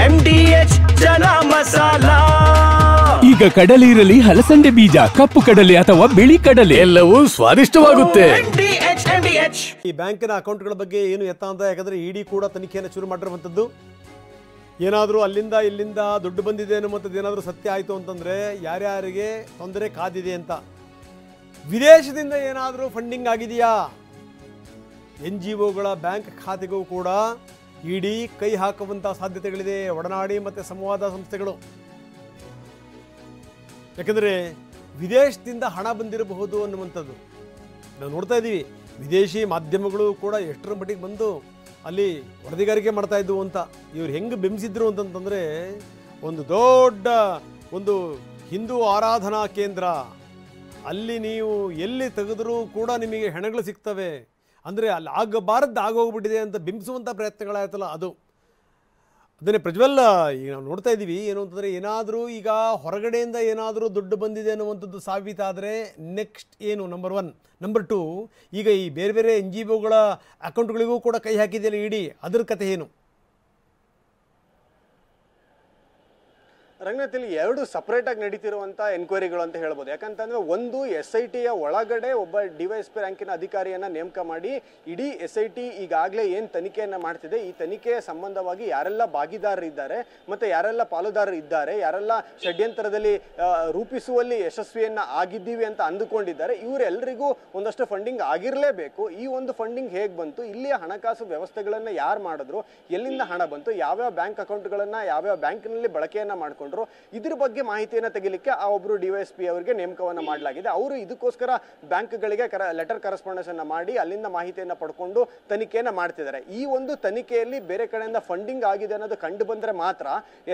MDH ಚನ masala. ಈಗ ಕಡಲೆ ಇರಲಿ, ಹಲಸಂದೆ ಬೀಜ, ಕಪ್ಪು ಕಡಲೆ ಅಥವಾ ಬಿಳಿ ಕಡಲೆ, ಎಲ್ಲವೂ ಸ್ವಾದಿಷ್ಟವಾಗುತ್ತೆ. ಈ ಬ್ಯಾಂಕಿನ ಅಕೌಂಟ್ಗಳ ಬಗ್ಗೆ ಏನು ಎತ್ತ ಅಂತ, ಯಾಕಂದ್ರೆ ಇಡಿ ಕೂಡ ತನಿಖೆಯನ್ನು ಶುರು ಮಾಡಿರುವಂಥದ್ದು. ಏನಾದರೂ ಅಲ್ಲಿಂದ ಇಲ್ಲಿಂದ ದುಡ್ಡು ಬಂದಿದೆ ಅನ್ನುವಂಥದ್ದು ಏನಾದರೂ ಸತ್ಯ ಆಯಿತು ಅಂತಂದರೆ ಯಾರ್ಯಾರಿಗೆ ತೊಂದರೆ ಕಾದಿದೆ ಅಂತ. ವಿದೇಶದಿಂದ ಏನಾದರೂ ಫಂಡಿಂಗ್ ಆಗಿದೆಯಾ, NGOಗಳ ಬ್ಯಾಂಕ್ ಖಾತೆಗೂ ಕೂಡ ಇಡಿ ಕೈ ಹಾಕುವಂಥ ಸಾಧ್ಯತೆಗಳಿದೆ. ಒಡನಾಡಿ ಮತ್ತು ಸಂವಾದ ಸಂಸ್ಥೆಗಳು, ಯಾಕಂದರೆ ವಿದೇಶದಿಂದ ಹಣ ಬಂದಿರಬಹುದು ಅನ್ನುವಂಥದ್ದು ನಾವು ನೋಡ್ತಾ ಇದ್ದೀವಿ. ವಿದೇಶಿ ಮಾಧ್ಯಮಗಳು ಕೂಡ ಎಷ್ಟರ ಮಟ್ಟಿಗೆ ಬಂದು ಅಲ್ಲಿ ವರದಿಗಾರಿಕೆ ಮಾಡ್ತಾ ಇದ್ವು ಅಂತ. ಇವ್ರು ಹೆಂಗೆ ಬೆಂಬಿಸಿದ್ರು ಅಂತಂತಂದರೆ, ಒಂದು ದೊಡ್ಡ ಒಂದು ಹಿಂದೂ ಆರಾಧನಾ ಕೇಂದ್ರ, ಅಲ್ಲಿ ನೀವು ಎಲ್ಲಿ ತೆಗೆದರೂ ಕೂಡ ನಿಮಗೆ ಹೆಣಗಳು ಸಿಗ್ತವೆ, ಅಂದರೆ ಅಲ್ಲಿ ಆಗಬಾರದ್ದು ಆಗೋಗ್ಬಿಟ್ಟಿದೆ ಅಂತ ಬಿಂಬಿಸುವಂಥ ಪ್ರಯತ್ನಗಳಾಯ್ತಲ್ಲ ಅದು. ಅದನ್ನೇ ಪ್ರಜ್ವಲ್ ಈಗ ನಾವು ನೋಡ್ತಾ ಇದ್ದೀವಿ. ಏನು ಅಂತಂದರೆ, ಏನಾದರೂ ಈಗ ಹೊರಗಡೆಯಿಂದ ಏನಾದರೂ ದುಡ್ಡು ಬಂದಿದೆ ಅನ್ನುವಂಥದ್ದು ಸಾಬೀತಾದರೆ ನೆಕ್ಸ್ಟ್ ಏನು, ನಂಬರ್ 1. ನಂಬರ್ 2, ಈಗ ಈ ಬೇರೆ ಬೇರೆ NGOಗಳ ಅಕೌಂಟ್ಗಳಿಗೂ ಕೂಡ ಕೈ ಹಾಕಿದೆಯಲ್ಲ ಇಡಿ, ಅದ್ರ ಕತೆ ಏನು? ರಂಗನಾಥ್, ಎರಡು ಸಪ್ರೇಟಾಗಿ ನಡೀತಿರುವಂಥ ಎನ್ಕ್ವೈರಿಗಳು ಅಂತ ಹೇಳ್ಬೋದು. ಯಾಕಂತಂದರೆ, ಒಂದು SITಯ ಒಳಗಡೆ ಒಬ್ಬ DYSP ರ್ಯಾಂಕಿನ ಅಧಿಕಾರಿಯನ್ನು ನೇಮಕ ಮಾಡಿ ಇಡೀ SIT ಈಗಾಗಲೇ ಏನು ತನಿಖೆಯನ್ನು ಮಾಡ್ತಿದೆ, ಈ ತನಿಖೆಯ ಸಂಬಂಧವಾಗಿ ಯಾರೆಲ್ಲ ಭಾಗಿದಾರರಿದ್ದಾರೆ ಮತ್ತು ಯಾರೆಲ್ಲ ಪಾಲುದಾರರು ಇದ್ದಾರೆ, ಯಾರೆಲ್ಲ ಷಡ್ಯಂತ್ರದಲ್ಲಿ ರೂಪಿಸುವಲ್ಲಿ ಯಶಸ್ವಿಯನ್ನು ಆಗಿದ್ದೀವಿ ಅಂತ ಅಂದುಕೊಂಡಿದ್ದಾರೆ, ಇವರೆಲ್ಲರಿಗೂ ಒಂದಷ್ಟು ಫಂಡಿಂಗ್ ಆಗಿರಲೇಬೇಕು. ಈ ಒಂದು ಫಂಡಿಂಗ್ ಹೇಗೆ ಬಂತು, ಇಲ್ಲಿಯ ಹಣಕಾಸು ವ್ಯವಸ್ಥೆಗಳನ್ನು ಯಾರು ಮಾಡಿದ್ರು, ಎಲ್ಲಿಂದ ಹಣ ಬಂತು, ಯಾವ್ಯಾವ ಬ್ಯಾಂಕ್ ಅಕೌಂಟ್ಗಳನ್ನು ಯಾವ್ಯಾವ ಬ್ಯಾಂಕಿನಲ್ಲಿ ಬಳಕೆಯನ್ನು ಮಾಡಿಕೊಂಡು ಇದ್ರ ಬಗ್ಗೆ ಮಾಹಿತಿಯನ್ನು ತೆಗಿಲಿಕ್ಕೆ ಆ ಒಬ್ಬರು DYSP ಅವರಿಗೆ ನೇಮಕವನ್ನು ಮಾಡಲಾಗಿದೆ. ಅವರು ಇದಕ್ಕೋಸ್ಕರ ಬ್ಯಾಂಕ್ಗಳಿಗೆ ಲೆಟರ್ ಕರೆಸ್ಪಾಂಡೆನ್ಸ್ ಅನ್ನು ಮಾಡಿ ಅಲ್ಲಿಂದ ಮಾಹಿತಿಯನ್ನು ಪಡ್ಕೊಂಡು ತನಿಖೆಯನ್ನು ಮಾಡ್ತಿದ್ದಾರೆ. ಈ ಒಂದು ತನಿಖೆಯಲ್ಲಿ ಬೇರೆ ಕಡೆಯಿಂದ ಫಂಡಿಂಗ್ ಆಗಿದೆ ಅನ್ನೋದು ಕಂಡು ಬಂದರೆ ಮಾತ್ರ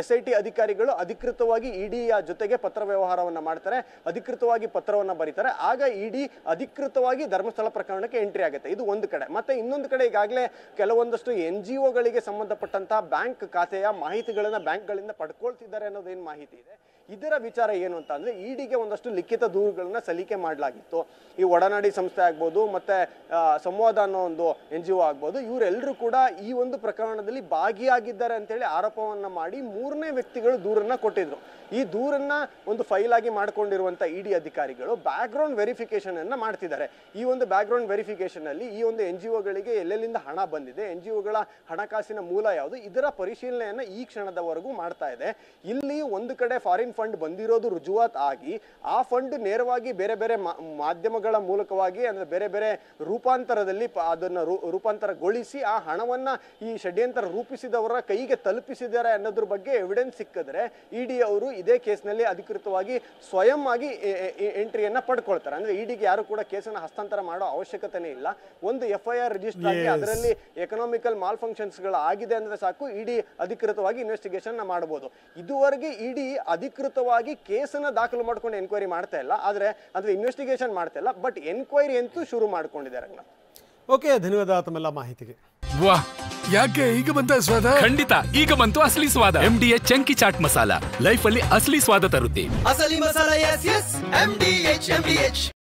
SIT ಅಧಿಕಾರಿಗಳು ಅಧಿಕೃತವಾಗಿ ಇಡಿಯ ಜೊತೆಗೆ ಪತ್ರ ವ್ಯವಹಾರವನ್ನು ಮಾಡ್ತಾರೆ, ಅಧಿಕೃತವಾಗಿ ಪತ್ರವನ್ನು ಬರೀತಾರೆ. ಆಗ ಇಡಿ ಅಧಿಕೃತವಾಗಿ ಧರ್ಮಸ್ಥಳ ಪ್ರಕರಣಕ್ಕೆ ಎಂಟ್ರಿ ಆಗುತ್ತೆ. ಇದು ಒಂದು ಕಡೆ. ಮತ್ತೆ ಇನ್ನೊಂದು ಕಡೆ ಈಗಾಗಲೇ ಕೆಲವೊಂದಷ್ಟು NGOಗಳಿಗೆ ಸಂಬಂಧಪಟ್ಟಂತಹ ಬ್ಯಾಂಕ್ ಖಾತೆಯ ಮಾಹಿತಿಗಳನ್ನು ಬ್ಯಾಂಕ್ಗಳಿಂದ ಪಡ್ಕೊಳ್ತಿದ್ದಾರೆ ಅನ್ನೋದು ಏನು ಮಾಹಿತಿ ಇದೆ. ಇದರ ವಿಚಾರ ಏನು ಅಂತ ಅಂದ್ರೆ, ಇಡಿಗೆ ಒಂದಷ್ಟು ಲಿಖಿತ ದೂರುಗಳನ್ನ ಸಲ್ಲಿಕೆ ಮಾಡಲಾಗಿತ್ತು. ಈ ಒಡನಾಡಿ ಸಂಸ್ಥೆ ಆಗ್ಬೋದು, ಮತ್ತೆ ಸಂವಾದ ಅನ್ನೋ ಒಂದು NGO ಆಗ್ಬೋದು, ಇವರೆಲ್ಲರೂ ಕೂಡ ಈ ಒಂದು ಪ್ರಕರಣದಲ್ಲಿ ಭಾಗಿಯಾಗಿದ್ದಾರೆ ಅಂತೇಳಿ ಆರೋಪವನ್ನ ಮಾಡಿ 3ನೇ ವ್ಯಕ್ತಿಗಳು ದೂರನ್ನ ಕೊಟ್ಟಿದ್ರು. ಈ ದೂರನ್ನ ಒಂದು ಫೈಲ್ ಆಗಿ ಮಾಡ್ಕೊಂಡಿರುವಂತ ಇಡಿ ಅಧಿಕಾರಿಗಳು ಬ್ಯಾಕ್ ಗ್ರೌಂಡ್ ವೆರಿಫಿಕೇಶನ್ ಅನ್ನ ಮಾಡ್ತಿದ್ದಾರೆ. ಈ ಒಂದು ಬ್ಯಾಕ್ ಗ್ರೌಂಡ್ ವೆರಿಫಿಕೇಶನ್ ಅಲ್ಲಿ ಈ ಒಂದು NGOಗಳಿಗೆ ಎಲ್ಲೆಲ್ಲಿಂದ ಹಣ ಬಂದಿದೆ, NGOಗಳ ಹಣಕಾಸಿನ ಮೂಲ ಯಾವುದು, ಇದರ ಪರಿಶೀಲನೆಯನ್ನ ಈ ಕ್ಷಣದವರೆಗೂ ಮಾಡ್ತಾ ಇದೆ. ಇಲ್ಲಿ ಒಂದು ಕಡೆ ಫಾರಿನ್ ಫಂಡ್ ಬಂದಿರೋದು ರುಜುವಾತ್ ಆಗಿ, ಆ ಫಂಡ್ ನೇರವಾಗಿ ಬೇರೆ ಬೇರೆ ಮಾಧ್ಯಮಗಳ ಮೂಲಕವಾಗಿ, ಅಂದ್ರೆ ಬೇರೆ ಬೇರೆ ರೂಪಾಂತರದಲ್ಲಿ ಅದನ್ನು ರೂಪಾಂತರಗೊಳಿಸಿ ಆ ಹಣವನ್ನ ಈ ಷಡ್ಯಂತ್ರ ರೂಪಿಸಿದವರ ಕೈಗೆ ತಲುಪಿಸಿದ್ದಾರೆ ಅನ್ನೋದ್ರ ಬಗ್ಗೆ ಎವಿಡೆನ್ಸ್ ಸಿಕ್ಕಿದ್ರೆ ಇಡಿ ಅವರು ಇದೇ ಕೇಸ್ನಲ್ಲಿ ಅಧಿಕೃತವಾಗಿ ಸ್ವಯಂ ಆಗಿ ಎಂಟ್ರಿಯನ್ನ ಪಡ್ಕೊಳ್ತಾರೆ. ಅಂದ್ರೆ ಇಡಿಗೆ ಯಾರು ಕೂಡ ಕೇಸನ್ನು ಹಸ್ತಾಂತರ ಮಾಡೋ ಅವಶ್ಯಕತೆನೇ ಇಲ್ಲ. ಒಂದು FIR ರಿಜಿಸ್ಟರ್ ಆಗಿ ಅದರಲ್ಲಿ ಎಕನಾಮಿಕಲ್ ಮಾಲ್ ಫಂಕ್ಷನ್ಸ್ ಗಳು ಆಗಿದೆ ಅಂದ್ರೆ ಸಾಕು, ಇಡಿ ಅಧಿಕೃತವಾಗಿ ಇನ್ವೆಸ್ಟಿಗೇಷನ್ ಮಾಡಬಹುದು. ಇದುವರೆಗೆ ಇಡಿ ಅಧಿಕೃತವಾಗಿ ಕೇಸನ್ನ ದಾಖಲು ಮಾಡ್ಕೊಂಡು ಎನ್ಕ್ವೈರಿ ಮಾಡ್ತಾ ಇಲ್ಲ, ಆದ್ರೆ ಅಂದ್ರೆ ಇನ್ವೆಸ್ಟಿಗೇಷನ್ ಮಾಡ್ತಾ ಇಲ್ಲ. ಬಟ್ ಎನ್ಕ್ವೈರಿ ಅಂತೂ ಶುರು ಮಾಡ್ಕೊಂಡಿದ್ದಾರೆ. ಓಕೆ, ಧನ್ಯವಾದ ತಮ್ಮೆಲ್ಲ ಮಾಹಿತಿಗೆ. ವಾಹ್, ಯಾಕೆ ಈಗ ಬಂತ ಸ್ವಾದ? ಖಂಡಿತ ಈಗ ಬಂತು ಅಸಲಿ ಸ್ವಾದ. MDH chunky chaat masala life ಅಲ್ಲಿ ಅಸಲಿ ಸ್ವಾದ ತರುತ್ತೆ. ಅಸಲಿ ಮಸಾಲ, ಎಸ್ ಎಸ್ MDH.